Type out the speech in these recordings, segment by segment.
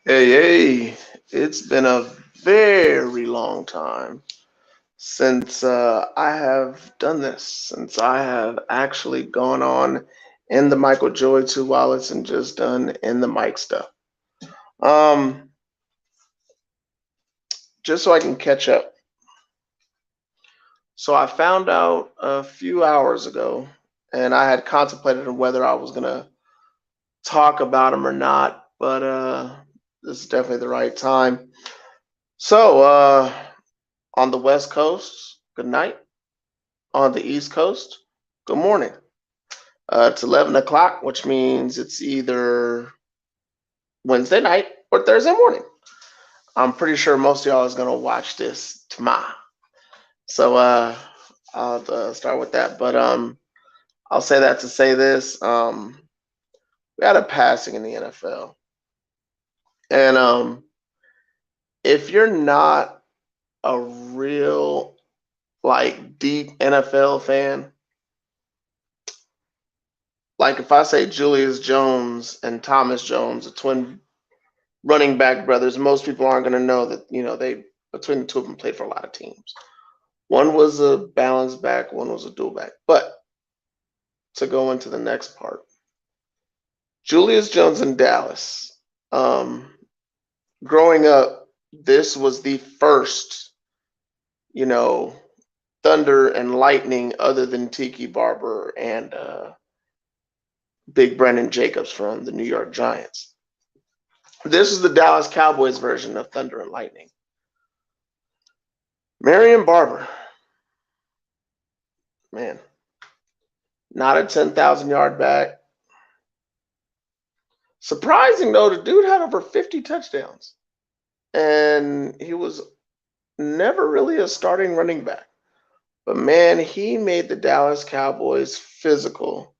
Hey, hey, it's been a very long time since I have done this, since I have actually gone on in the Michael Joy 2 wallets and just done in the mic stuff. Um, just so I can catch up. So I found out a few hours ago, and I had contemplated on whether I was gonna talk about them or not, but this is definitely the right time. So, on the West Coast, good night. On the East Coast, good morning. It's 11 o'clock, which means it's either Wednesday night or Thursday morning. I'm pretty sure most of y'all is going to watch this tomorrow. So I'll start with that. But I'll say that to say this. We had a passing in the NFL. And if you're not a real, like, deep NFL fan, like if I say Julius Jones and Thomas Jones, the twin running back brothers, most people aren't going to know that, they between the two of them played for a lot of teams. One was a balance back, one was a dual back. But to go into the next part, Julius Jones in Dallas. Um, Growing up, this was the first, you know, thunder and lightning other than Tiki Barber and Big Brandon Jacobs from the New York Giants. This is the Dallas Cowboys version of thunder and lightning. Marion Barber, man, not a 10,000 yard back. Surprising though, the dude had over 50 touchdowns, and he was never really a starting running back. But man, he made the Dallas Cowboys physical.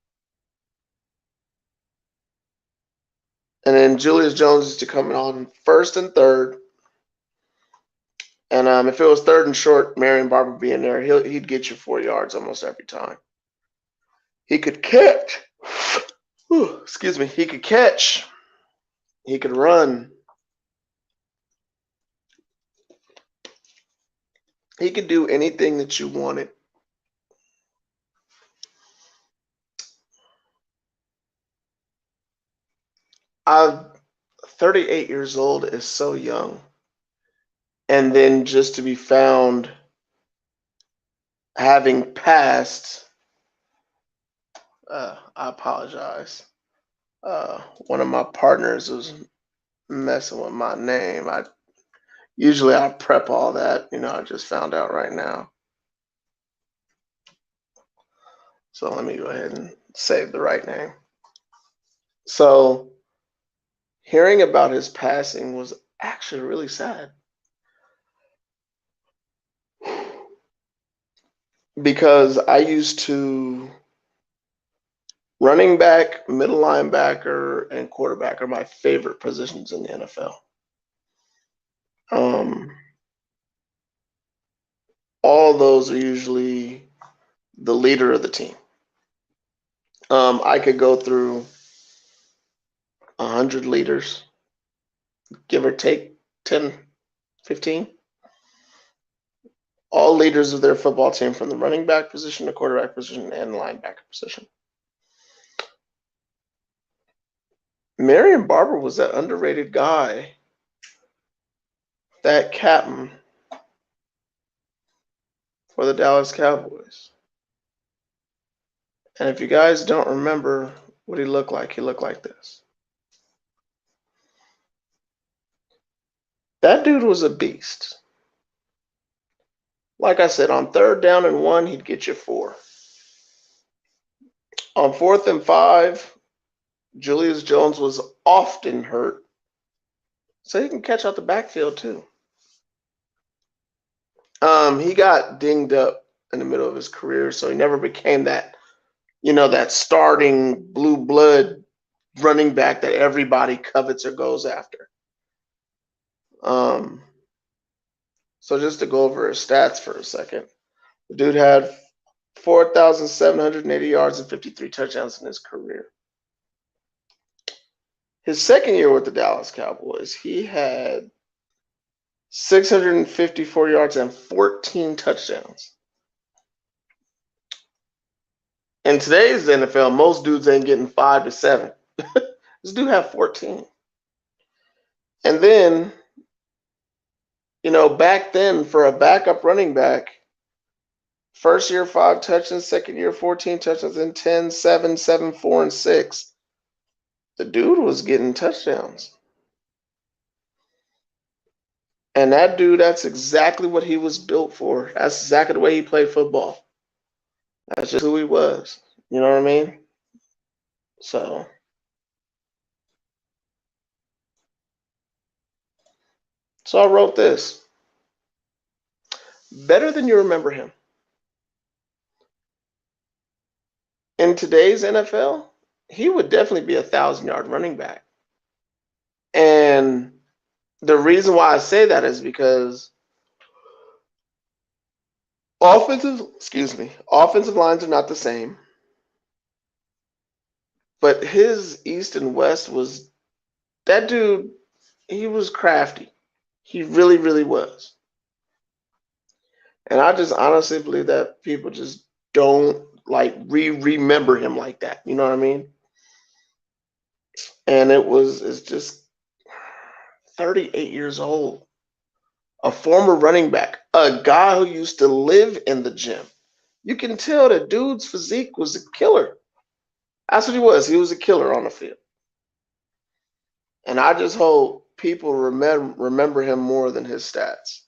And then Julius Jones used to come on first and third. And if it was third and short, Marion Barber being there, he'd get you 4 yards almost every time. He could catch. Excuse me. He could catch. He could run. He could do anything that you wanted. I'm 38 years old is so young. And then just to be found having passed, I apologize. One of my partners was messing with my name. I prep all that. I just found out right now. So let me go ahead and save the right name. So hearing about his passing was actually really sad. Because I used to running back, middle linebacker, and quarterback are my favorite positions in the NFL. Um, all those are usually the leader of the team. I could go through 100 leaders, give or take 10, 15. All leaders of their football team from the running back position, the quarterback position, and the linebacker position. Marion Barber was that underrated guy, that captain for the Dallas Cowboys. And if you guys don't remember what he looked like this. That dude was a beast. Like I said, on third down and one, he'd get you 4. On fourth and 5, Julius Jones was often hurt, so he can catch out the backfield too. He got dinged up in the middle of his career, so he never became that, that starting blue blood running back that everybody covets or goes after. So just to go over his stats for a second, the dude had 4,780 yards and 53 touchdowns in his career. His second year with the Dallas Cowboys, he had 654 yards and 14 touchdowns. In today's NFL, most dudes ain't getting 5 to 7. This dude had 14. And then, back then for a backup running back, first year 5 touchdowns, second year 14 touchdowns, then 10, 7, 7, 4, and 6. The dude was getting touchdowns. And that dude, that's exactly what he was built for. That's exactly the way he played football. That's just who he was. You know what I mean? So I wrote this. Better than you remember him. In today's NFL, he would definitely be a 1,000-yard running back. And the reason why I say that is because offensive lines are not the same. But his East and West was, that dude, he was crafty. He really, really was. And I just honestly believe that people just don't remember him like that. You know what I mean? And it's just 38 years old, a former running back, a guy who used to live in the gym. You can tell the dude's physique was a killer. That's what he was. He was a killer on the field. And I just hope people remember him more than his stats.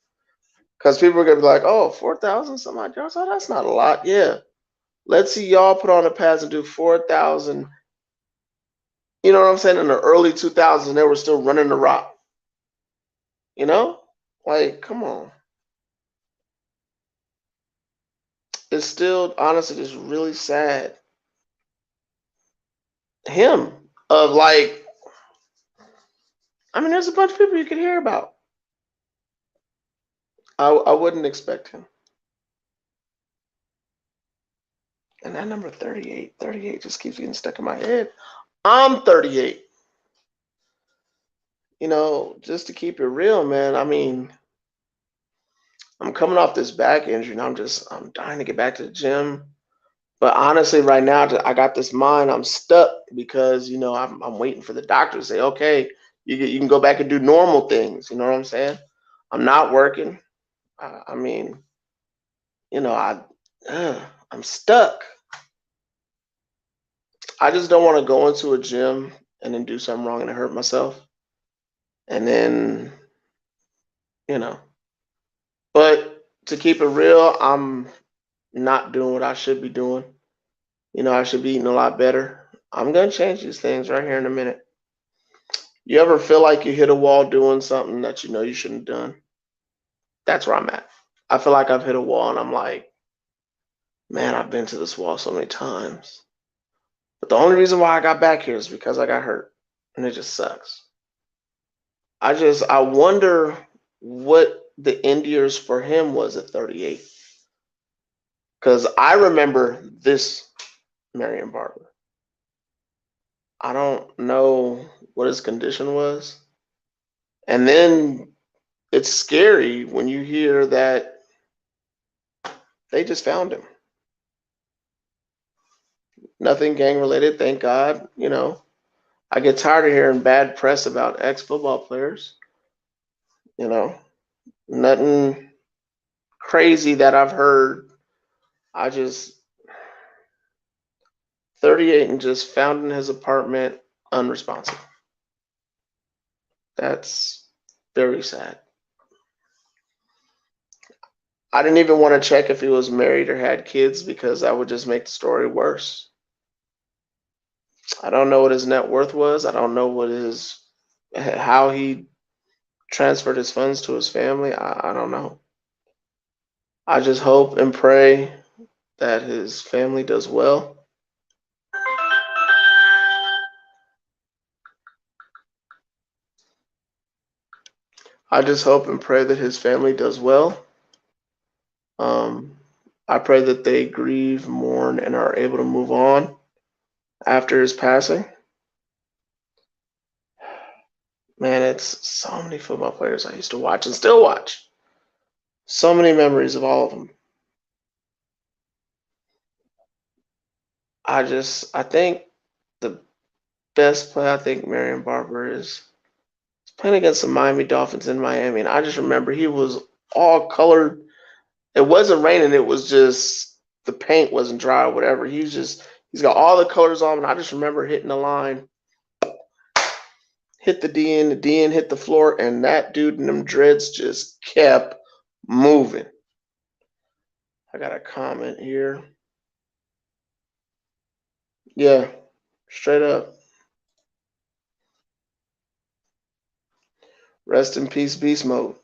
Because people are going to be like, oh, 4,000 some odd yards? Oh, that's not a lot. Yeah. Let's see y'all put on the pads and do 4,000. You know what I'm saying? In the early 2000s, they were still running the rock. You know? Like, come on. It's still, honestly, just really sad. Him, there's a bunch of people you could hear about. I wouldn't expect him. And that number 38 just keeps getting stuck in my head. I'm 38. Just to keep it real, man, I'm coming off this back injury and I'm dying to get back to the gym. But honestly, right now, I got this mind. I'm stuck because, I'm waiting for the doctor to say, okay, you can go back and do normal things. You know what I'm saying? I'm not working. I'm stuck. I just don't want to go into a gym and then do something wrong and hurt myself. And then, but to keep it real, I'm not doing what I should be doing. I should be eating a lot better. I'm going to change these things right here in a minute. You ever feel like you hit a wall doing something that you shouldn't have done? That's where I'm at. I feel like I've hit a wall and I'm like, man, I've been to this wall so many times. But the only reason why I got back here is because I got hurt. And it just sucks. I wonder what the end years for him was at 38. Because I remember this Marion Barber. I don't know what his condition was. And then it's scary when you hear that they just found him. Nothing gang related, thank God. I get tired of hearing bad press about ex-football players. Nothing crazy that I've heard. 38 and just found in his apartment unresponsive. That's very sad. I didn't even want to check if he was married or had kids because that would just make the story worse. I don't know what his net worth was. I don't know how he transferred his funds to his family. I don't know. I just hope and pray that his family does well. I just hope and pray that his family does well. I pray that they grieve, mourn, and are able to move on after his passing. Man, it's so many football players I used to watch and still watch. So many memories of all of them. I think the best play, I think Marion Barber is playing against the Miami Dolphins in Miami. And I just remember he was all colored. It wasn't raining, it was just the paint wasn't dry or whatever. He's got all the colors on, and I just remember hitting the line, hit the DN hit the floor, and that dude in them dreads just kept moving. I got a comment here. Yeah, straight up. Rest in peace, beast mode.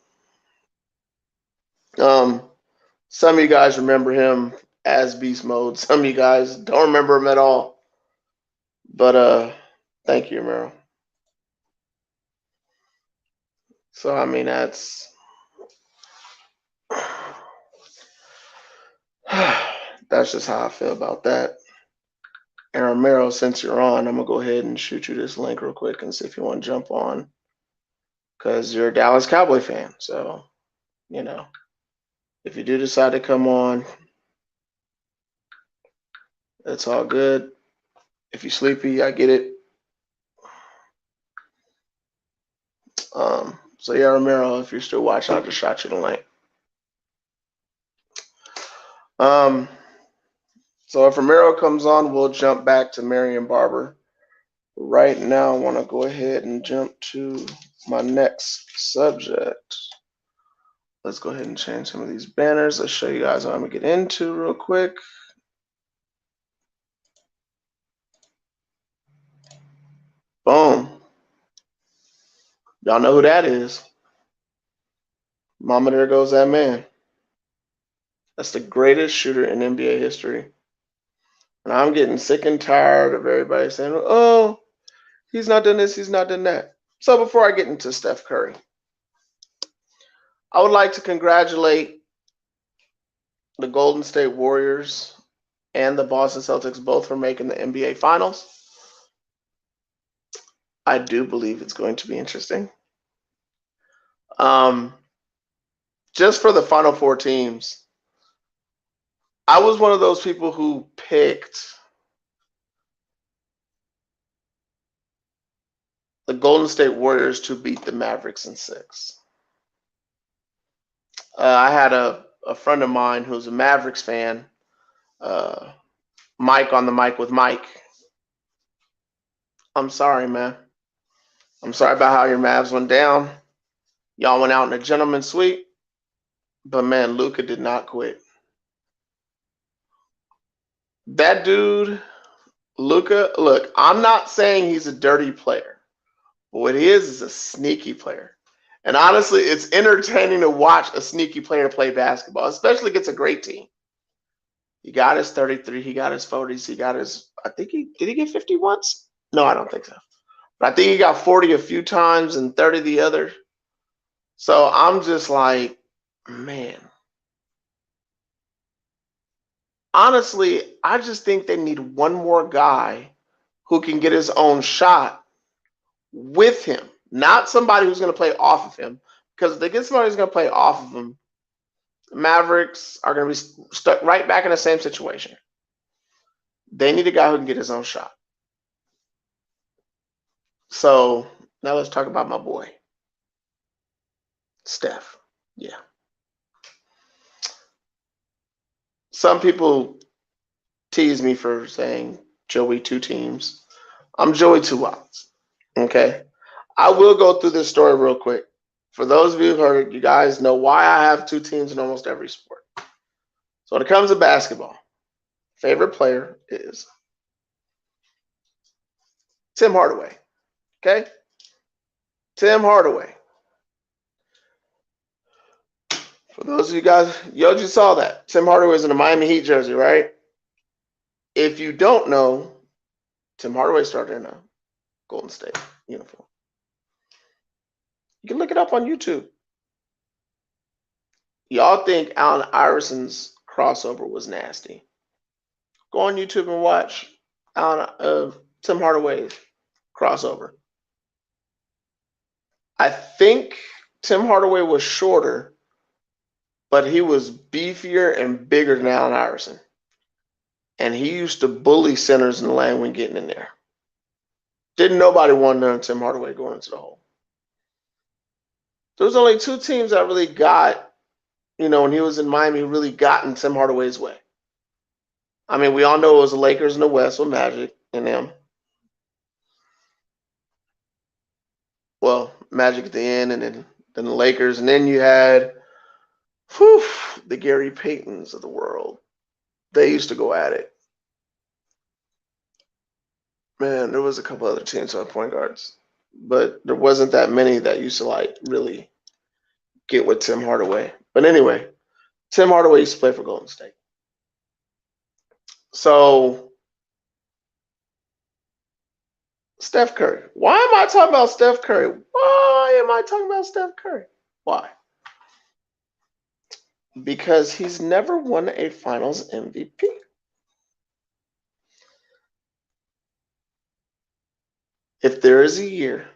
Some of you guys remember him as beast mode. Some of you guys don't remember him at all. But thank you, Meryl. So I mean that's that's just how I feel about that. And Romero, since you're on, I'm gonna go ahead and shoot you this link real quick and see if you want to jump on, because you're a Dallas Cowboy fan. So, you know, if you do decide to come on, it's all good. If you're sleepy, I get it. So yeah, Romero, if you're still watching, I just shot you the link. So if Romero comes on, we'll jump back to Marion Barber. Right now, I want to go ahead and jump to my next subject. Let's go ahead and change some of these banners. Let's show you guys what I'm going to get into real quick. Boom. Y'all know who that is. Mama, there goes that man. That's the greatest shooter in NBA history. And I'm getting sick and tired of everybody saying, oh, he's not done this, he's not done that. So before I get into Steph Curry, I would like to congratulate the Golden State Warriors and the Boston Celtics both for making the NBA Finals. I do believe it's going to be interesting. Just for the Final Four teams, I was one of those people who picked the Golden State Warriors to beat the Mavericks in 6. I had a friend of mine who's a Mavericks fan, Mike on the mic with Mike. I'm sorry, man. I'm sorry about how your Mavs went down. Y'all went out in a gentleman's sweep, but man, Luka did not quit. That dude, Luka, look, I'm not saying he's a dirty player, but what he is a sneaky player. And honestly, it's entertaining to watch a sneaky player play basketball, especially against a great team. He got his 33, he got his 40s, he got his, did he get 50 once? No, I don't think so. But I think he got 40 a few times and 30 the other. So I'm just like, man. Honestly, I just think they need one more guy who can get his own shot with him, not somebody who's going to play off of him. Because if they get somebody who's going to play off of him, the Mavericks are going to be stuck right back in the same situation. They need a guy who can get his own shot. So now let's talk about my boy, Steph. Yeah. Some people tease me for saying Joey 2 teams. I'm Joey 2 Wilds. Okay. I will go through this story real quick. For those of you who heard, you guys know why I have 2 teams in almost every sport. So when it comes to basketball, favorite player is Tim Hardaway. Okay? Tim Hardaway. For those of you guys, you just saw that. Tim Hardaway is in a Miami Heat jersey, right? If you don't know, Tim Hardaway started in a Golden State uniform. You can look it up on YouTube. Y'all think Allen Iverson's crossover was nasty. Go on YouTube and watch Tim Hardaway's crossover. I think Tim Hardaway was shorter, but he was beefier and bigger than Allen Iverson. And he used to bully centers in the lane when getting in there. Didn't nobody want Tim Hardaway going into the hole. There was only two teams that really got, when he was in Miami, who really got in Tim Hardaway's way. I mean, we all know it was the Lakers in the West with Magic and them. Well, Magic at the end, and then the Lakers, and then you had the Gary Paytons of the world. They used to go at it. Man, there was a couple other teams on point guards, but there wasn't that many that used to really get with Tim Hardaway. But anyway, Tim Hardaway used to play for Golden State. So Steph Curry. Why am I talking about Steph Curry? Why am I talking about Steph Curry? Why? Because he's never won a Finals MVP. If there is a year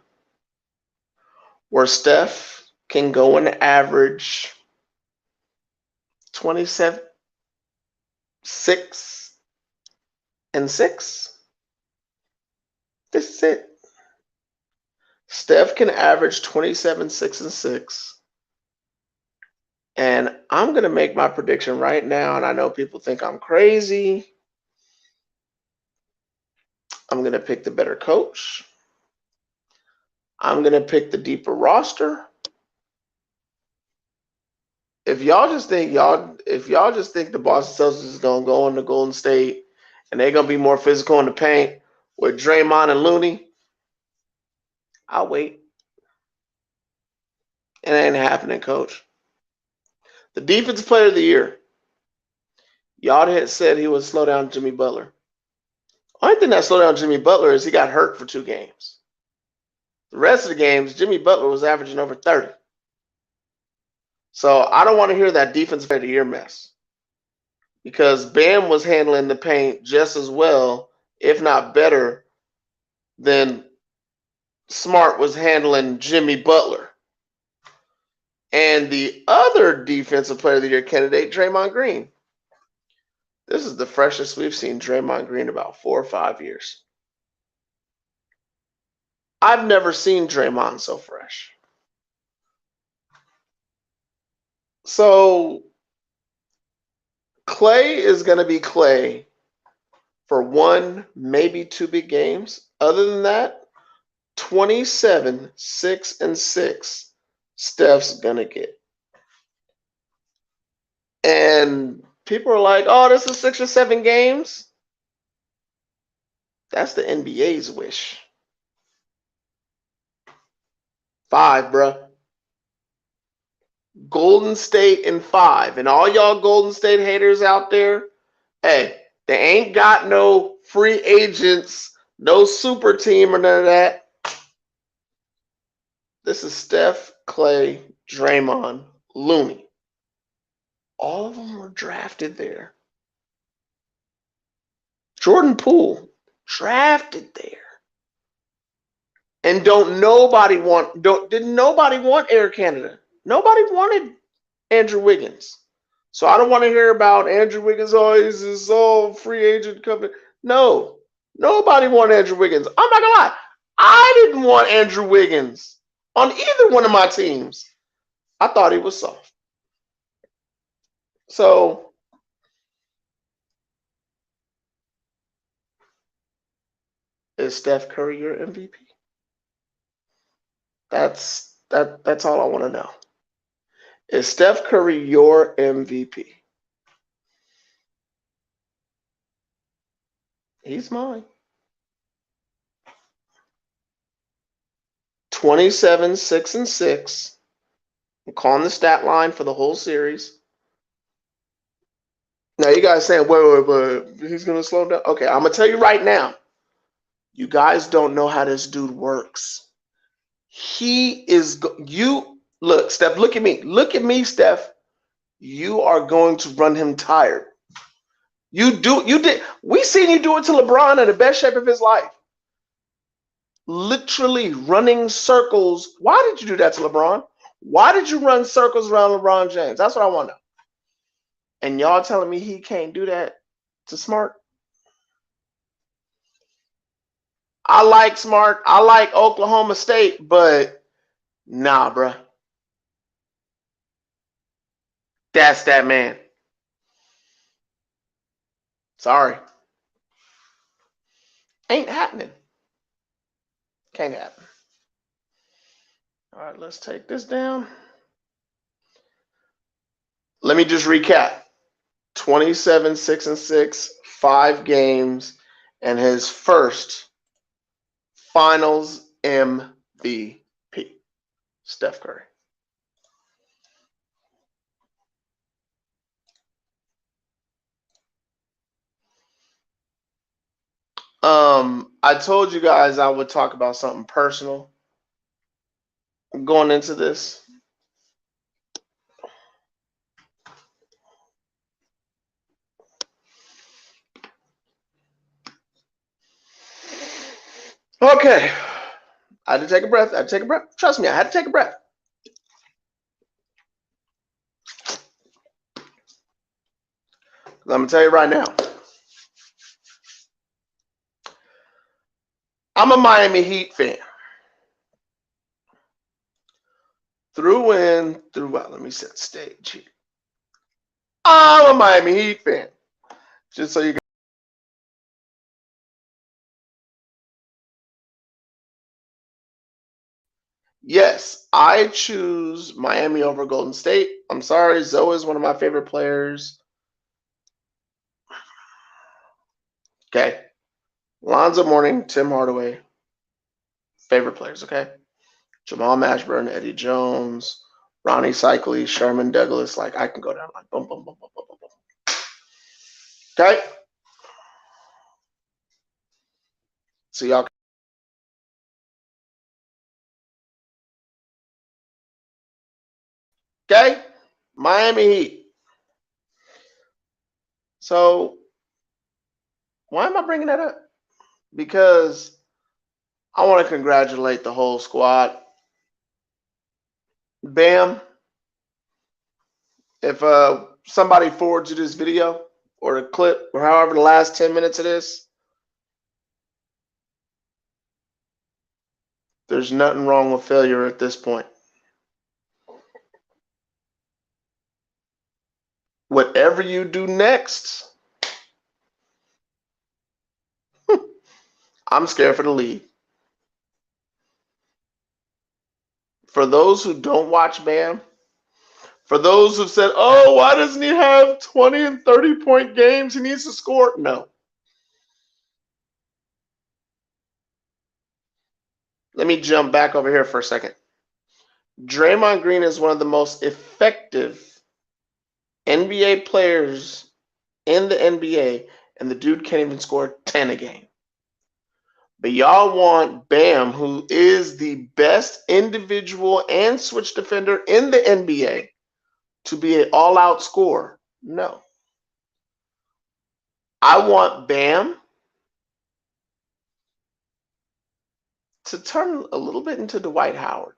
where Steph can go and average 27, 6, and 6, this is it. Steph can average 27, 6, and 6. And I'm going to make my prediction right now, and I know people think I'm crazy. I'm going to pick the better coach. I'm going to pick the deeper roster. If y'all just think the Boston Celtics is going to go into Golden State and they're going to be more physical in the paint with Draymond and Looney, I'll wait. It ain't happening, coach. The defensive player of the year. Y'all had said he would slow down Jimmy Butler. Only thing that slowed down Jimmy Butler is he got hurt for 2 games. The rest of the games, Jimmy Butler was averaging over 30. So I don't want to hear that defensive player of the year mess. Because Bam was handling the paint just as well, if not better, than Smart was handling Jimmy Butler. And the other defensive player of the year candidate, Draymond Green. This is the freshest we've seen Draymond Green in about 4 or 5 years. I've never seen Draymond so fresh. So Clay is going to be Clay for 1, maybe 2 big games. Other than that, 27, 6, and 6, Steph's going to get. And people are like, oh, this is 6 or 7 games. That's the NBA's wish. 5, bruh. Golden State in 5. And all y'all Golden State haters out there, hey, they ain't got no free agents, no super team or none of that. This is Steph, Clay, Draymond, Looney. All of them were drafted there. Jordan Poole, drafted there. And didn't nobody want Air Canada. Nobody wanted Andrew Wiggins. So I don't want to hear about Andrew Wiggins, he's this all free agent company. No, nobody wanted Andrew Wiggins. I'm not going to lie. I didn't want Andrew Wiggins on either one of my teams. I thought he was soft. So is Steph Curry your MVP? That's all I want to know. Is Steph Curry your MVP? He's mine. 27, 6, and 6. I'm calling the stat line for the whole series. Now you guys saying, wait, he's going to slow down? Okay, I'm going to tell you right now. You guys don't know how this dude works. Look, Steph, look at me. Look at me, Steph. You are going to run him tired. You did. We seen you do it to LeBron in the best shape of his life. literally running circles. Why did you do that to LeBron? Why did you run circles around LeBron James? That's what I want to know. And y'all telling me he can't do that to Smart? I like Smart. I like Oklahoma State, but nah, bruh. That's that man. Sorry. Ain't happening. Can't happen. All right, let's take this down. Let me just recap. 27, 6-6, 5 games, and his first Finals MVP, Steph Curry. I told you guys I would talk about something personal going into this. Okay. I had to take a breath. Trust me, I had to take a breath. I'm going to tell you right now. I'm a Miami Heat fan. Through and throughout. Let me set the stage here. I'm a Miami Heat fan. Just so you guys. Yes, I choose Miami over Golden State. I'm sorry, Zoe is one of my favorite players. Okay. Lonzo Mourning, Tim Hardaway, favorite players, okay? Jamal Mashburn, Eddie Jones, Ronnie Cycli, Sherman Douglas. Like, I can go down like boom, boom, boom, boom, boom, boom, boom. Okay? So y'all. Okay? Miami Heat. So, why am I bringing that up? Because I want to congratulate the whole squad. Bam. If somebody forwards you this video or a clip or however the last 10 minutes of this, there's nothing wrong with failure at this point. Whatever you do next, I'm scared for the league. For those who don't watch Bam, for those who said, oh, why doesn't he have 20 and 30-point games? He needs to score. No. Let me jump back over here for a second. Draymond Green is one of the most effective NBA players in the NBA, and the dude can't even score 10 a game. But y'all want Bam, who is the best individual and switch defender in the NBA, to be an all-out scorer. No. I want Bam to turn a little bit into Dwight Howard.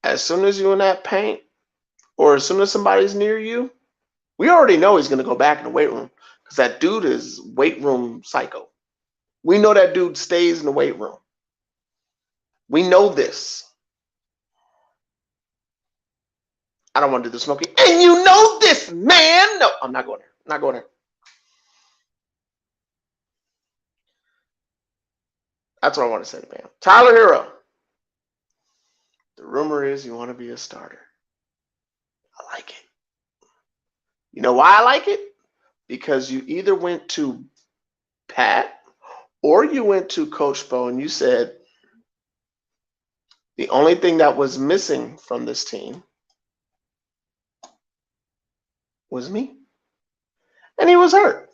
As soon as you're in that paint, or as soon as somebody's near you, we already know he's going to go back in the weight room because that dude is weight room psycho. We know that dude stays in the weight room. We know this. I don't want to do the smoking. And you know this, man. No, I'm not going there. I'm not going there. That's what I want to say to Bam. Tyler Hero. The rumor is you want to be a starter. I like it. You know why I like it? Because you either went to Pat or you went to Coach Bo and you said the only thing that was missing from this team was me. And he was hurt.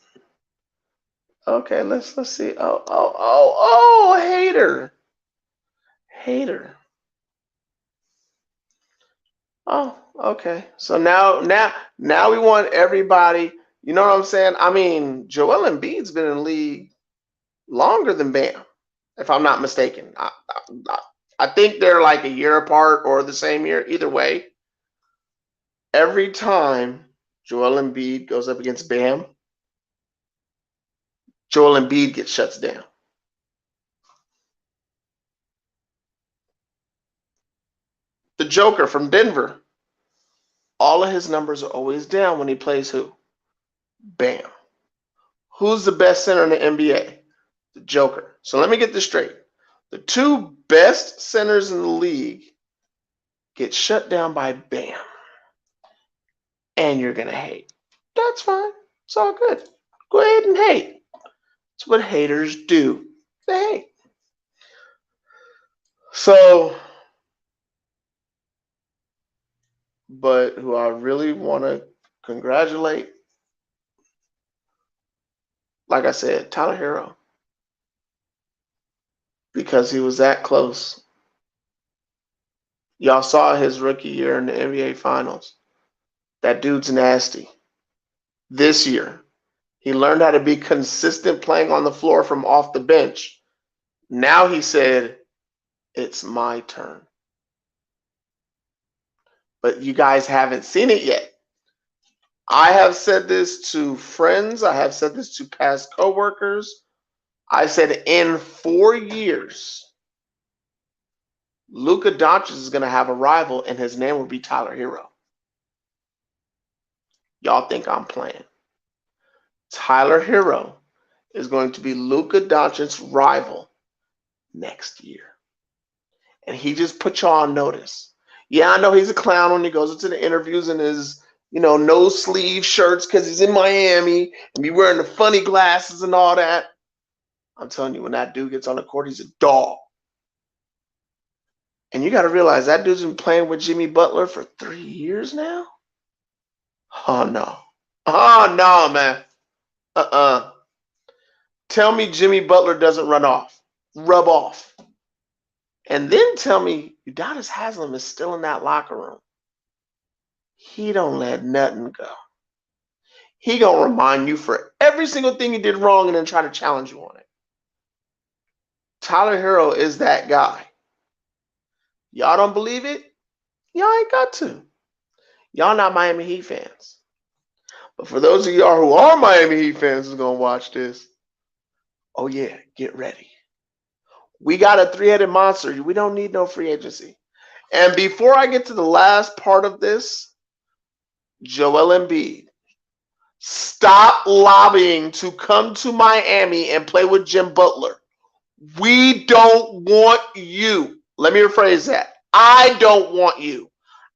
Okay, let's see. Oh, hater. Hater. Oh, okay. So now we want everybody. You know what I'm saying? I mean, Joel Embiid's been in the league longer than Bam. if I'm not mistaken. I think they're like a year apart or the same year. Either way, every time Joel Embiid goes up against Bam, Joel Embiid gets shuts down. The Joker from Denver, all of his numbers are always down when he plays who? Bam. Who's the best center in the NBA? The Joker. So let me get this straight. The two best centers in the league get shut down by Bam. And you're going to hate. That's fine. It's all good. Go ahead and hate. It's what haters do. They hate. So, but who I really want to congratulate, like I said, Tyler Hero. Because he was that close. Y'all saw his rookie year in the NBA Finals. That dude's nasty. This year, he learned how to be consistent playing on the floor from off the bench. Now he said, it's my turn. But you guys haven't seen it yet. I have said this to friends. I have said this to past coworkers. I said in 4 years, Luka Doncic is going to have a rival, and his name will be Tyler Hero. Y'all think I'm playing. Tyler Hero is going to be Luka Doncic's rival next year. And he just put y'all on notice. Yeah, I know he's a clown when he goes into the interviews in his, no sleeve shirts because he's in Miami and be wearing the funny glasses and all that. I'm telling you, when that dude gets on the court, he's a dog. And you got to realize that dude's been playing with Jimmy Butler for 3 years now. Oh, no. Oh, no, man. Tell me Jimmy Butler doesn't rub off. And then tell me Udonis Haslem is still in that locker room. He don't let nothing go. He going to remind you for every single thing you did wrong and then try to challenge you on it. Tyler Hero is that guy. Y'all don't believe it? Y'all ain't got to. Y'all not Miami Heat fans. But for those of y'all who are Miami Heat fans who's going to watch this, oh yeah, get ready. We got a three-headed monster. We don't need no free agency. And before I get to the last part of this, Joel Embiid, stop lobbying to come to Miami and play with Jim Butler. We don't want you. Let me rephrase that. I don't want you.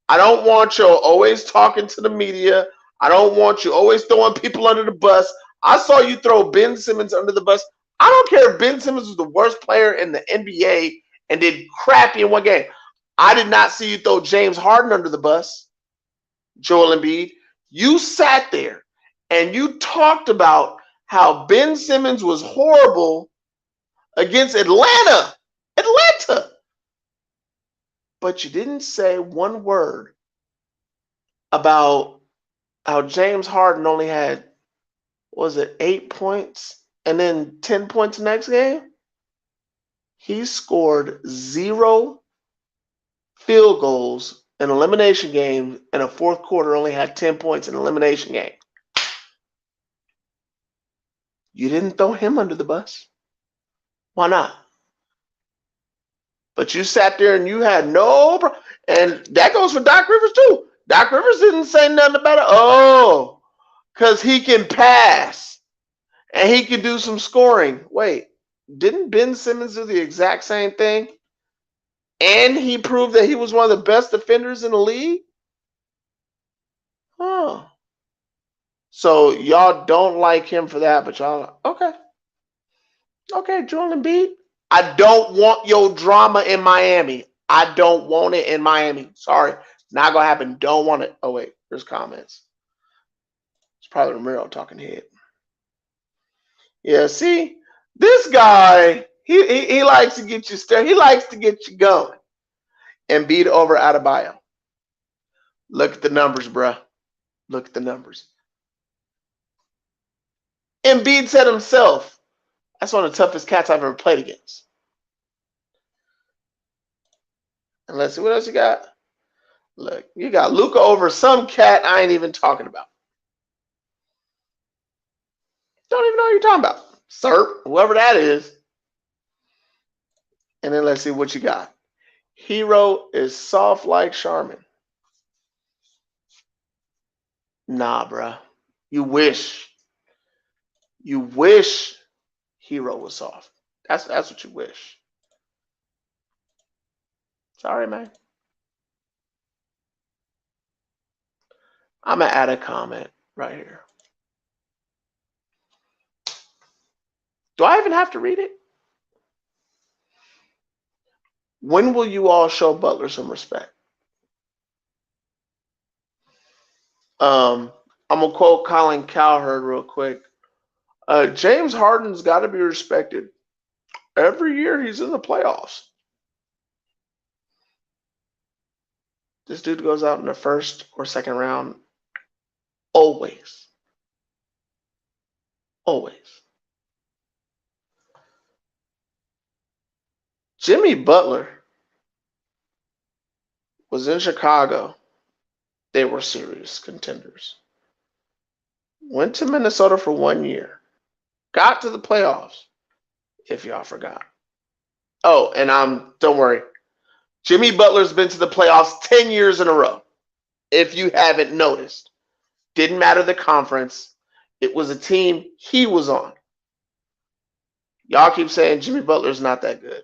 I don't want you always talking to the media. I don't want you always throwing people under the bus. I saw you throw Ben Simmons under the bus. I don't care if Ben Simmons was the worst player in the NBA and did crappy in one game. I did not see you throw James Harden under the bus, Joel Embiid. You sat there and you talked about how Ben Simmons was horrible against Atlanta. But you didn't say one word about how James Harden only had, 8 points and then 10 points next game? He scored 0 field goals in elimination game, and a fourth quarter only had 10 points in elimination game. You didn't throw him under the bus. Why not? But you sat there and you had no problem. And that goes for Doc Rivers too. Doc Rivers didn't say nothing about it. Oh, because he can pass and he can do some scoring. Wait, didn't Ben Simmons do the exact same thing? And he proved that he was one of the best defenders in the league? Oh. So y'all don't like him for that, but y'all, okay. Okay, Joel Embiid. I don't want your drama in Miami. I don't want it in Miami. Sorry. Not going to happen. Don't want it. Oh, wait. There's comments. It's probably Ramiro talking head. Yeah, see? This guy, he likes to get you started. He likes to get you going. Embiid over Adebayo. Look at the numbers, bruh. Look at the numbers. Embiid said himself, that's one of the toughest cats I've ever played against. And let's see what else you got. Look, you got Luca over some cat I ain't even talking about. Don't even know what you're talking about. Sir, whoever that is. And then let's see what you got. Hero is soft like Charmin. Nah, bruh. You wish. You wish Hero was soft. That's what you wish. Sorry, man. I'm going to add a comment right here. Do I even have to read it? When will you all show Butler some respect? I'm going to quote Colin Cowherd real quick. James Harden's got to be respected. Every year he's in the playoffs. This dude goes out in the first or second round always. Always. Jimmy Butler was in Chicago. They were serious contenders. Went to Minnesota for 1 year. Got to the playoffs, if y'all forgot. Oh, and don't worry. Jimmy Butler's been to the playoffs 10 years in a row. If you haven't noticed. Didn't matter the conference. It was a team he was on. Y'all keep saying Jimmy Butler's not that good.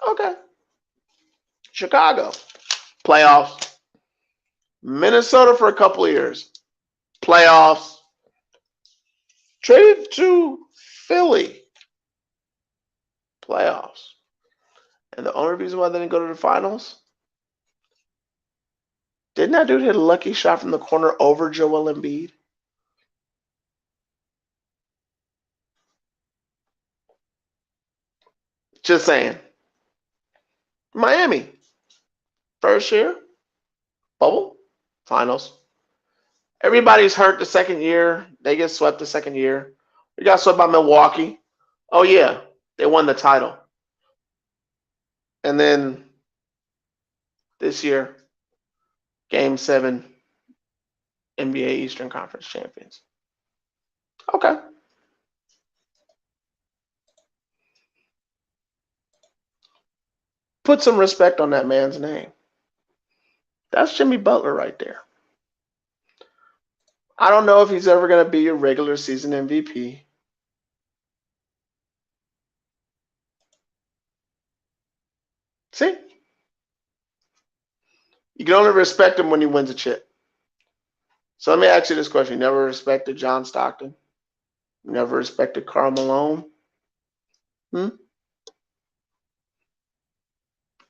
Okay. Chicago. Playoffs. Minnesota for a couple of years. Playoffs. Traded to Philly. Playoffs. And the only reason why they didn't go to the finals, didn't that dude hit a lucky shot from the corner over Joel Embiid? Just saying. Miami. First year. Bubble. Finals. Everybody's hurt the second year. They get swept the second year. We got swept by Milwaukee. Oh, yeah. They won the title. And then this year, Game 7, NBA Eastern Conference champions. Okay. Put some respect on that man's name. That's Jimmy Butler right there. I don't know if he's ever going to be a regular season MVP. See? You can only respect him when he wins a chip. So let me ask you this question. You never respected John Stockton? You never respected Karl Malone?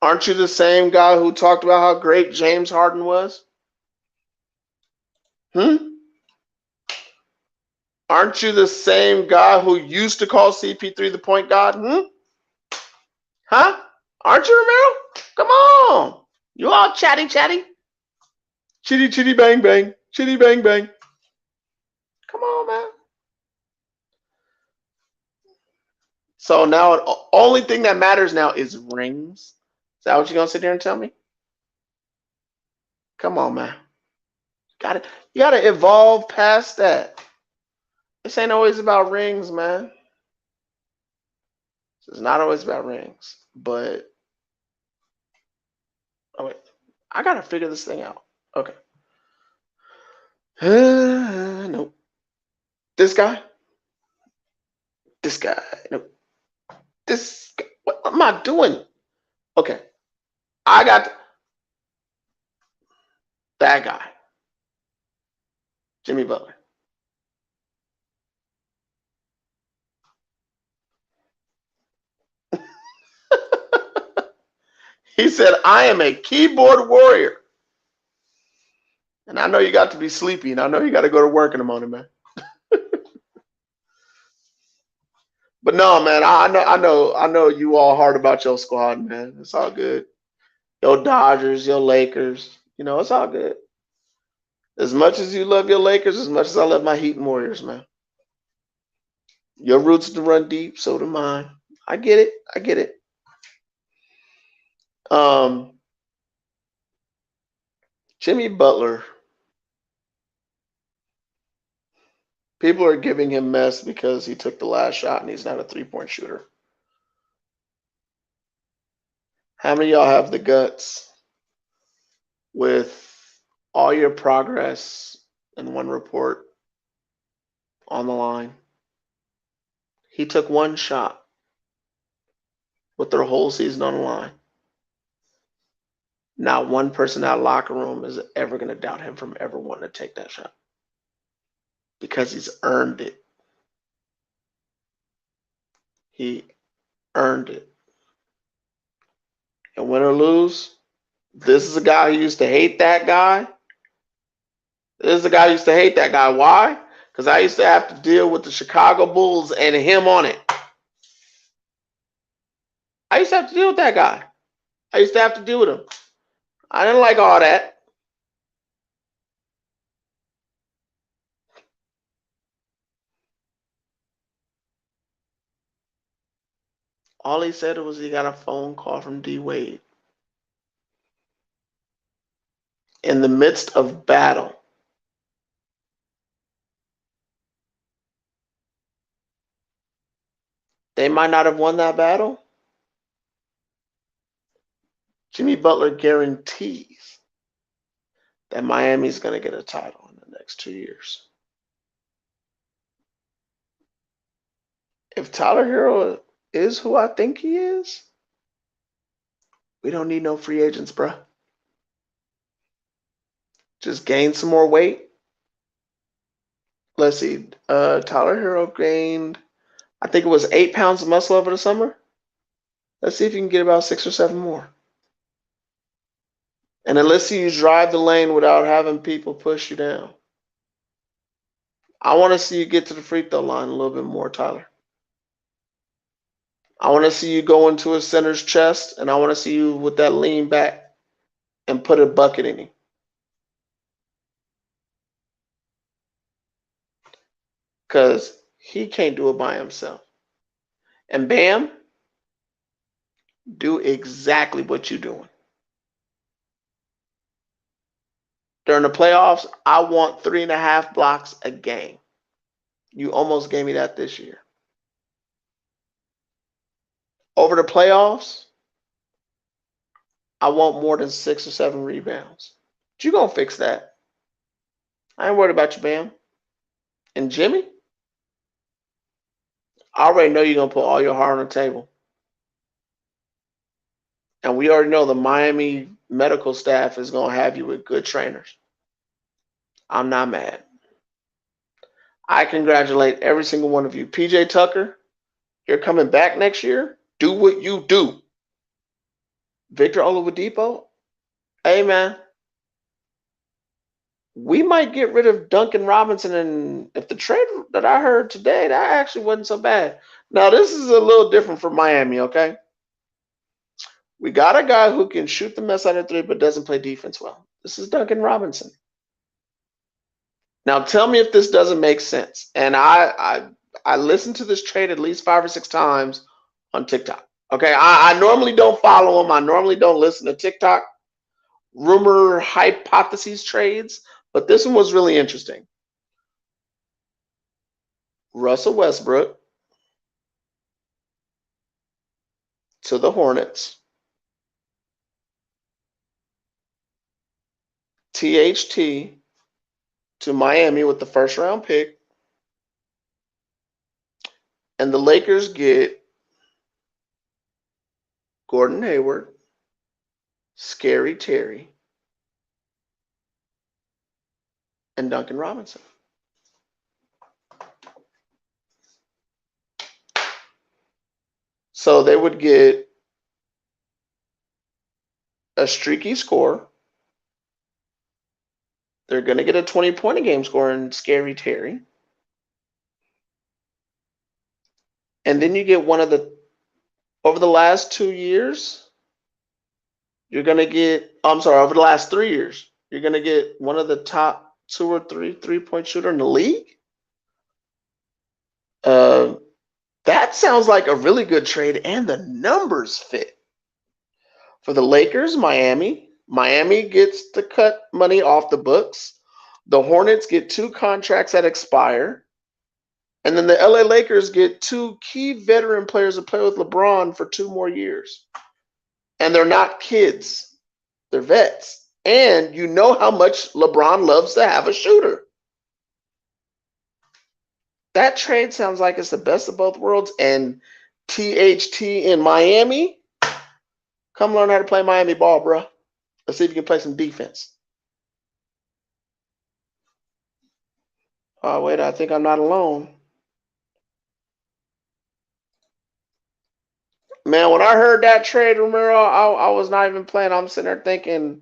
Aren't you the same guy who talked about how great James Harden was? Aren't you the same guy who used to call CP3 the point guard? Huh? Aren't you, Romero? Come on. You all chatty. Chitty bang bang. Chitty bang bang. Come on, man. So now the only thing that matters now is rings. Is that what you're going to sit there and tell me? Come on, man. You gotta evolve past that. This ain't always about rings, man. It's not always about rings. But oh wait, I gotta figure this thing out. Okay. Nope. This guy. Nope. This guy. What am I doing? Okay. I got that guy. Jimmy Butler. He said, I am a keyboard warrior. And I know you got to be sleepy, and I know you got to go to work in the morning, man. But no, man, I know you all hard about your squad, man. It's all good. Your Dodgers, your Lakers, it's all good. As much as you love your Lakers, as much as I love my Heat and Warriors, man. Your roots to run deep, so do mine. I get it. Jimmy Butler. People are giving him mess because he took the last shot and he's not a three-point shooter. How many of y'all have the guts with all your progress in one report on the line? He took one shot with their whole season on the line. Not one person in that locker room is ever going to doubt him from ever wanting to take that shot because he's earned it. He earned it. And win or lose, this is a guy who used to hate that guy. This is a guy who used to hate that guy. Why? Because I used to have to deal with the Chicago Bulls and him on it. I used to have to deal with that guy. I used to have to deal with him. I didn't like all that. All he said was he got a phone call from D. Wade. In the midst of battle. They might not have won that battle. Jimmy Butler guarantees that Miami's going to get a title in the next 2 years. If Tyler Hero is who I think he is, we don't need no free agents, bro. Just gain some more weight. Let's see. Tyler Hero gained, I think it was 8 pounds of muscle over the summer. Let's see if you can get about 6 or 7 more. And then let's see you drive the lane without having people push you down. I want to see you get to the free throw line a little bit more, Tyler. I want to see you go into a center's chest, and I want to see you with that lean back and put a bucket in him. Because he can't do it by himself. And Bam, do exactly what you're doing. During the playoffs, I want 3.5 blocks a game. You almost gave me that this year. Over the playoffs, I want more than 6 or 7 rebounds. But you're going to fix that. I ain't worried about you, Bam. And Jimmy, I already know you're going to put all your heart on the table. And we already know the Miami medical staff is going to have you with good trainers. I'm not mad. I congratulate every single one of you. PJ Tucker, you're coming back next year. Do what you do. Victor Oladipo, hey, man. We might get rid of Duncan Robinson, and if the trade that I heard today, that actually wasn't so bad. Now, this is a little different for Miami, okay? We got a guy who can shoot the mess out of 3 but doesn't play defense well. This is Duncan Robinson. Now, tell me if this doesn't make sense. And I listened to this trade at least 5 or 6 times on TikTok. Okay, I normally don't follow them. I normally don't listen to TikTok rumor hypotheses trades, but this one was really interesting. Russell Westbrook to the Hornets. THT to Miami with the first round pick. And the Lakers get Gordon Hayward, Scary Terry, and Duncan Robinson. So they would get a streaky score. They're going to get a 20-point-a-game score in Scary Terry. And then you get one of the, over the last 2 years, you're going to get, over the last 3 years, you're going to get one of the top 2 or 3 three-point shooter in the league. That sounds like a really good trade, and the numbers fit. For the Lakers, Miami. Miami gets to cut money off the books. The Hornets get 2 contracts that expire. And then the LA Lakers get 2 key veteran players to play with LeBron for 2 more years. And they're not kids, they're vets. And you know how much LeBron loves to have a shooter. That trade sounds like it's the best of both worlds. And THT in Miami, come learn how to play Miami ball, bro. Let's see if you can play some defense. Oh, wait, I think I'm not alone. Man, when I heard that trade, Romero, I was not even playing. I'm sitting there thinking,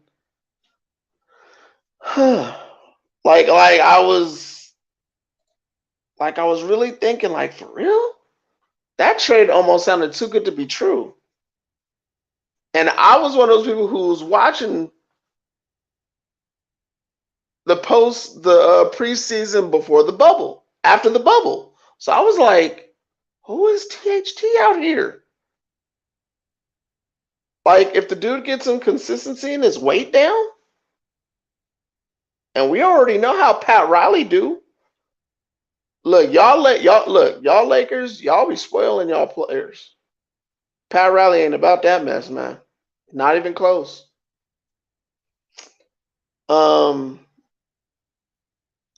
like I was really thinking, like, for real? That trade almost sounded too good to be true. And I was one of those people who was watching the preseason before the bubble, after the bubble. So I was like, who is THT out here? Like, if the dude gets some consistency and his weight down, and we already know how Pat Riley do. Look, y'all Lakers, y'all be spoiling y'all players. Pat Riley ain't about that mess, man. Not even close.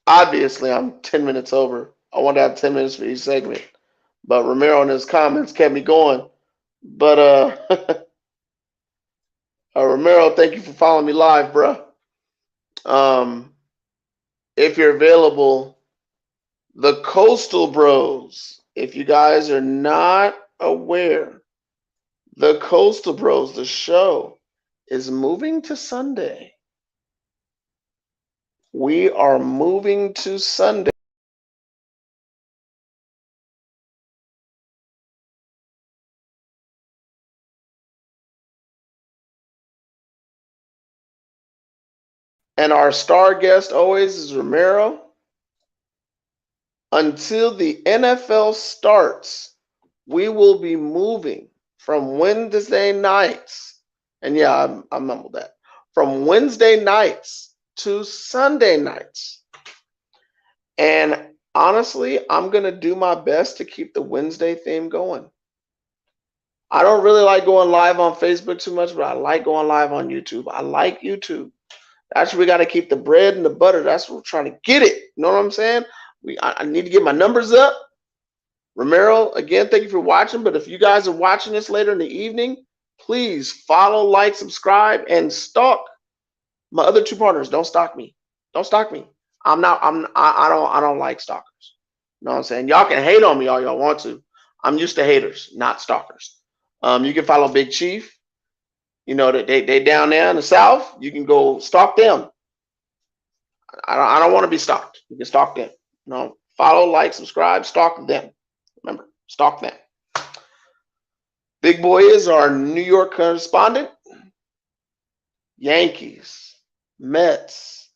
Obviously, I'm 10 minutes over. I want to have 10 minutes for each segment. But Romero in his comments kept me going. But Romero, thank you for following me live, bro. If you're available, the Coastal Bros. If you guys are not aware, the Coastal Bros, the show, is moving to Sunday. We are moving to Sunday. And our star guest always is Romero. Until the NFL starts, we will be moving from Wednesday nights. And yeah, I mumbled that. From Wednesday nights to Sunday nights. And honestly, I'm going to do my best to keep the Wednesday theme going. I don't really like going live on Facebook too much, but I like going live on YouTube. I like YouTube. That's where we got to keep the bread and the butter. That's what we're trying to get it. You know what I'm saying? I need to get my numbers up. Romero, again, thank you for watching. But if you guys are watching this later in the evening, please follow, like, subscribe, and stalk my other 2 partners. Don't stalk me. Don't stalk me. I don't like stalkers. You know what I'm saying? Y'all can hate on me all y'all want to. I'm used to haters, not stalkers. You can follow Big Chief. You know that they down there in the South. You can go stalk them. I don't want to be stalked. You can stalk them. No, follow, like, subscribe, stalk them. Remember, stalk them. Big Boy is our New York correspondent. Yankees, Mets,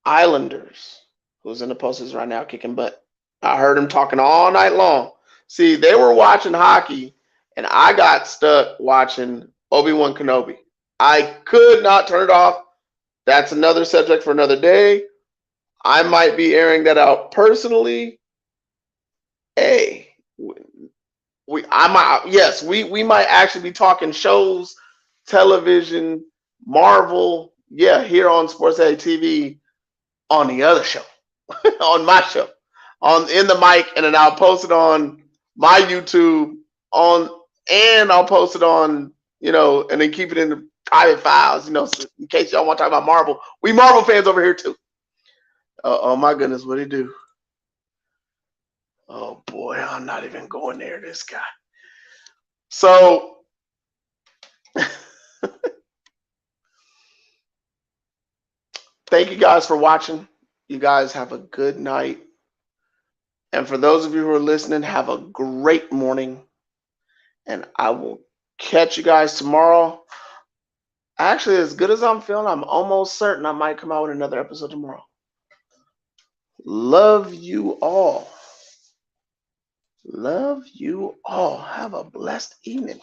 Islanders, who's in the postseason right now kicking butt. I heard him talking all night long. See, they were watching hockey, and I got stuck watching Obi-Wan Kenobi. I could not turn it off. That's another subject for another day. I might be airing that out personally. Hey, we might actually be talking shows, television, Marvel, here on SportsDaddyTV on the other show, on my show, in the mic, and then I'll post it on my YouTube and I'll post it on, and then keep it in the private files, so in case y'all want to talk about Marvel. We Marvel fans over here too. Oh my goodness, what'd he do? Oh boy, I'm not even going there, this guy. So thank you guys for watching. You guys have a good night. And for those of you who are listening, have a great morning. And I will catch you guys tomorrow. Actually, as good as I'm feeling, I'm almost certain I might come out with another episode tomorrow. Love you all. Love you all. Have a blessed evening.